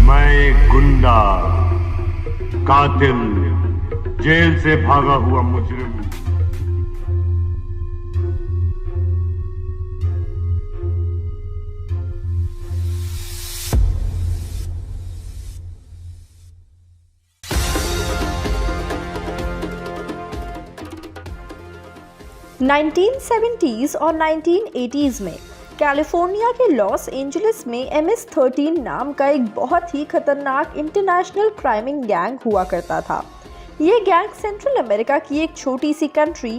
मैं एक गुंडा, कातिल, जेल से भागा हुआ मुजरिम। नाइनटीन और 1980s में कैलिफोर्निया के लॉस एंजलिस में MS-13 नाम का एक बहुत ही खतरनाक इंटरनेशनल क्राइमिंग गैंग हुआ करता था। ये गैंग सेंट्रल अमेरिका की एक छोटी सी कंट्री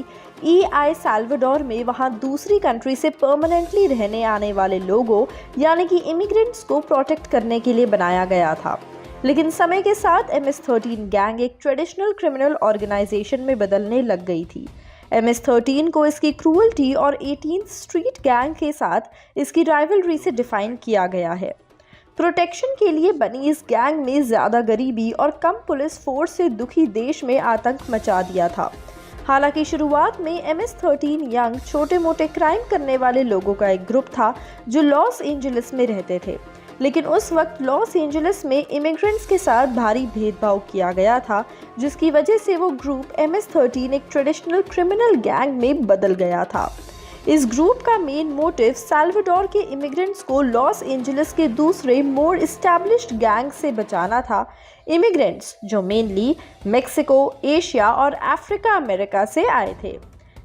EI साल्वाडोर में वहां दूसरी कंट्री से परमानेंटली रहने आने वाले लोगों यानी कि इमिग्रेंट्स को प्रोटेक्ट करने के लिए बनाया गया था। लेकिन समय के साथ MS-13 गैंग एक ट्रेडिशनल क्रिमिनल ऑर्गेनाइजेशन में बदलने लग गई थी। MS-13 को इसकी क्रूअल्टी और 18th स्ट्रीट गैंग के साथ इसकी राइवलरी से डिफाइन किया गया है। प्रोटेक्शन के लिए बनी इस गैंग ने ज़्यादा गरीबी और कम पुलिस फोर्स से दुखी देश में आतंक मचा दिया था। हालांकि शुरुआत में MS-13 यंग छोटे मोटे क्राइम करने वाले लोगों का एक ग्रुप था जो लॉस एंजलिस में रहते थे, लेकिन उस वक्त लॉस एंजलिस में इमिग्रेंट्स के साथ भारी भेदभाव किया गया था, जिसकी वजह से वो ग्रुप MS-13 एक ट्रेडिशनल क्रिमिनल गैंग में बदल गया था। इस ग्रुप का मेन मोटिव साल्वाडोर के इमिग्रेंट्स को लॉस एंजलिस के दूसरे मोर एस्टैब्लिश्ड गैंग से बचाना था। इमिग्रेंट्स जो मेनली मेक्सिको, एशिया और अफ्रीका अमेरिका से आए थे।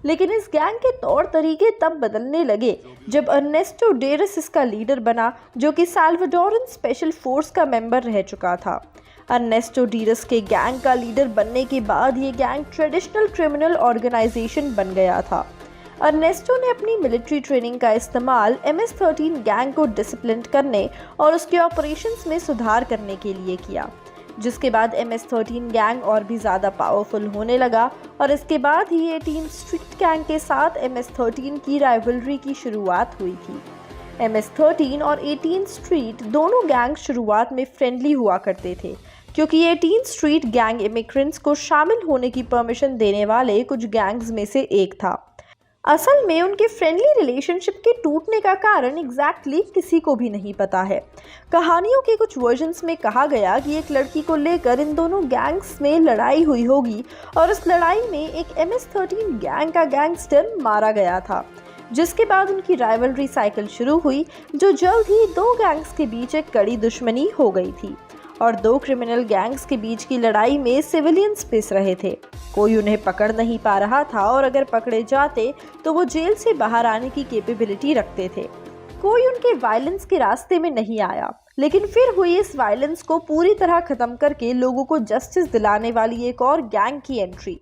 लेकिन इस गैंग के तौर तरीके तब बदलने लगे जब अर्नेस्टो डेरस इसका लीडर बना, जो कि साल्वाडोरन स्पेशल फोर्स का मेंबर रह चुका था। अर्नेस्टो डेरस के गैंग का लीडर बनने के बाद ये गैंग ट्रेडिशनल क्रिमिनल ऑर्गेनाइजेशन बन गया था। अर्नेस्टो ने अपनी मिलिट्री ट्रेनिंग का इस्तेमाल MS-13 गैंग को डिसिप्लिन करने और उसके ऑपरेशंस में सुधार करने के लिए किया, जिसके बाद MS-13 गैंग और भी ज़्यादा पावरफुल होने लगा और इसके बाद ही 18 स्ट्रीट गैंग के साथ MS-13 की राइवलरी की शुरुआत हुई थी। MS-13 और 18 स्ट्रीट दोनों गैंग शुरुआत में फ्रेंडली हुआ करते थे, क्योंकि 18 स्ट्रीट गैंग इमिग्रेंट्स को शामिल होने की परमिशन देने वाले कुछ गैंग्स में से एक था। असल में उनके फ्रेंडली रिलेशनशिप के टूटने का कारण एग्जैक्टली किसी को भी नहीं पता है। कहानियों के कुछ वर्जन्स में कहा गया कि एक लड़की को लेकर इन दोनों गैंग्स में लड़ाई हुई होगी और इस लड़ाई में एक MS-13 गैंग का गैंगस्टर मारा गया था, जिसके बाद उनकी राइवलरी साइकिल शुरू हुई, जो जल्द ही दो गैंग्स के बीच एक कड़ी दुश्मनी हो गई थी और दो क्रिमिनल गैंग्स के बीच की लड़ाई में सिविलियंस पिस रहे थे। कोई उन्हें पकड़ नहीं पा रहा था और अगर पकड़े जाते तो वो जेल से बाहर आने की कैपेबिलिटी रखते थे। कोई उनके वायलेंस के रास्ते में नहीं आया, लेकिन फिर हुई इस वायलेंस को पूरी तरह खत्म करके लोगों को जस्टिस दिलाने वाली एक और गैंग की एंट्री,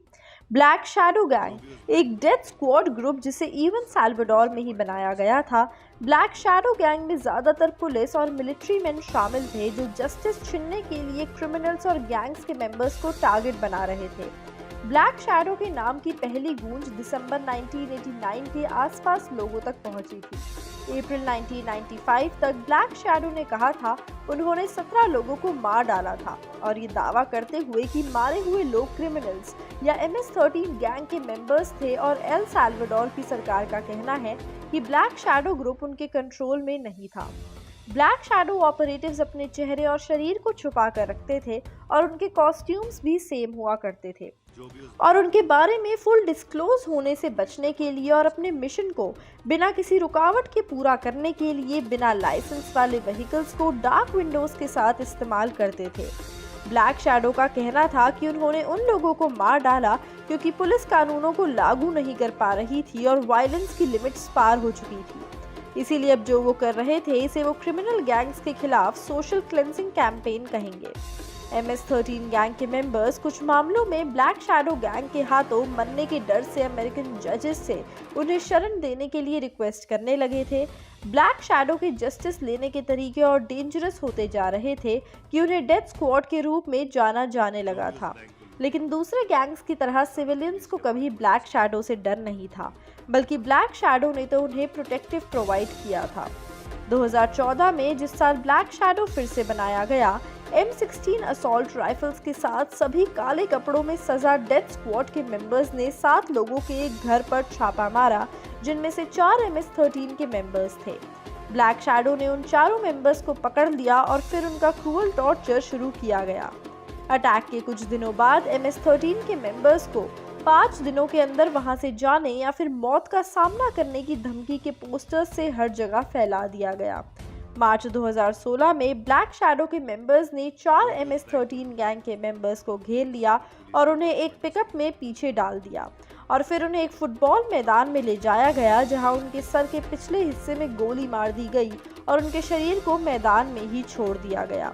ब्लैक शैडो गैंग, एक डेथ स्क्वाड ग्रुप जिसे इवन साल्वाडोर में ही बनाया गया था। ब्लैक शैडो गैंग में ज़्यादातर पुलिस और मिलिट्री मैन शामिल थे जो जस्टिस छीनने के लिए क्रिमिनल्स और गैंग्स के मेंबर्स को टारगेट बना रहे थे। ब्लैक शैडो के नाम की पहली गूंज दिसंबर 1989 के आसपास लोगों तक पहुंची थी। अप्रैल 1995 तक ब्लैक शैडो ने कहा था उन्होंने 17 लोगों को मार डाला था और ये दावा करते हुए कि मारे हुए लोग क्रिमिनल्स या MS-13 गैंग के मेंबर्स थे और एल साल्वाडोर की सरकार का कहना है कि ब्लैक शैडो ग्रुप उनके कंट्रोल में नहीं था। ब्लैक शैडो ऑपरेटिव्स अपने चेहरे और शरीर को छुपा कर रखते थे और उनके कॉस्ट्यूम्स भी सेम हुआ करते थे और उनके बारे में फुल डिस्क्लोज होने से बचने के लिए और अपने मिशन को बिना किसी रुकावट के पूरा करने के लिए बिना लाइसेंस वाले व्हीकल्स को डार्क विंडोज के साथ इस्तेमाल करते थे। ब्लैक शैडो का कहना था कि उन्होंने उन लोगों को मार डाला क्योंकि पुलिस कानूनों को लागू नहीं कर पा रही थी और वायलेंस की लिमिट्स पार हो चुकी थी। इसीलिए अब जो वो कर रहे थे इसे वो क्रिमिनल गैंग्स के खिलाफ सोशल क्लेंजिंग कैंपेन कहेंगे। MS-13 गैंग के मेंबर्स कुछ मामलों में ब्लैक शैडो गैंग के हाथों मरने के डर से अमेरिकन जजेस से उन्हें शरण देने के लिए रिक्वेस्ट करने लगे थे। ब्लैक शैडो के जस्टिस लेने के तरीके और डेंजरस होते जा रहे थे कि उन्हें डेथ स्क्वाड के रूप में जाना जाने लगा था। लेकिन दूसरे गैंग्स की तरह सिविलियंस को कभी ब्लैक शैडो से डर नहीं था, बल्कि ब्लैक शैडो ने तो उन्हें प्रोटेक्टिव प्रोवाइड किया था। 2014 में जिस साल ब्लैक शैडो फिर से बनाया गया, M16 असॉल्ट राइफल्स के साथ सभी काले कपड़ों में सजा डेथ स्क्वाड के मेंबर्स ने 7 लोगों के एक घर पर छापा मारा, जिनमें से 4 MS-13 के मेंबर्स थे। ब्लैक शैडो ने उन चारों मेंबर्स को पकड़ लिया और फिर उनका क्रूअल टॉर्चर शुरू किया गया। अटैक के कुछ दिनों बाद MS-13 के मेंबर्स को 5 दिनों के अंदर वहां से जाने या फिर मौत का सामना करने की धमकी के पोस्टर्स से हर जगह फैला दिया गया। मार्च 2016 में ब्लैक शैडो के मेंबर्स ने 4 MS-13 गैंग के मेंबर्स को घेर लिया और उन्हें एक पिकअप में पीछे डाल दिया और फिर उन्हें एक फुटबॉल मैदान में ले जाया गया, जहां उनके सर के पिछले हिस्से में गोली मार दी गई और उनके शरीर को मैदान में ही छोड़ दिया गया।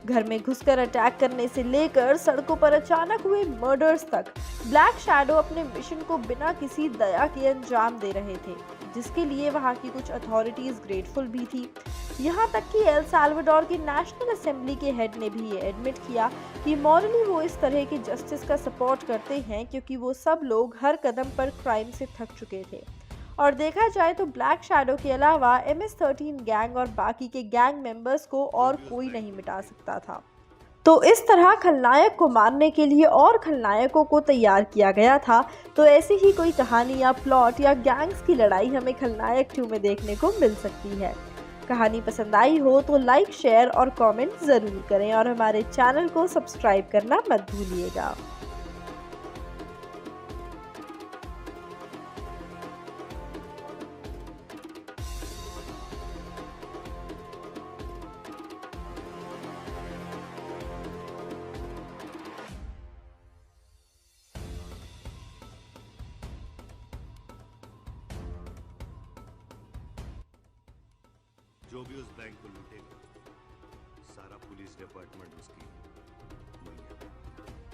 घर में घुसकर अटैक करने से लेकर सड़कों पर अचानक हुए मर्डर्स तक ब्लैक शैडो अपने मिशन को बिना किसी दया के अंजाम दे रहे थे, जिसके लिए वहां की कुछ अथॉरिटीज ग्रेटफुल भी थी। यहां तक कि एल साल्वाडोर की नेशनल असेंबली के हेड ने भी ये एडमिट किया कि मॉरली वो इस तरह के जस्टिस का सपोर्ट करते हैं क्योंकि वो सब लोग हर कदम पर क्राइम से थक चुके थे। और देखा जाए तो ब्लैक शैडो के अलावा MS-13 गैंग और बाकी के गैंग मेंबर्स को और कोई नहीं मिटा सकता था। तो इस तरह खलनायक को मारने के लिए और खलनायकों को तैयार किया गया था। तो ऐसी ही कोई कहानी या प्लॉट या गैंग्स की लड़ाई हमें खलनायक 2 में देखने को मिल सकती है। कहानी पसंद आई हो तो लाइक, शेयर और कमेंट ज़रूर करें और हमारे चैनल को सब्सक्राइब करना मत भूलिएगा। जो भी उस बैंक को लूटेगा, सारा पुलिस डिपार्टमेंट उसकी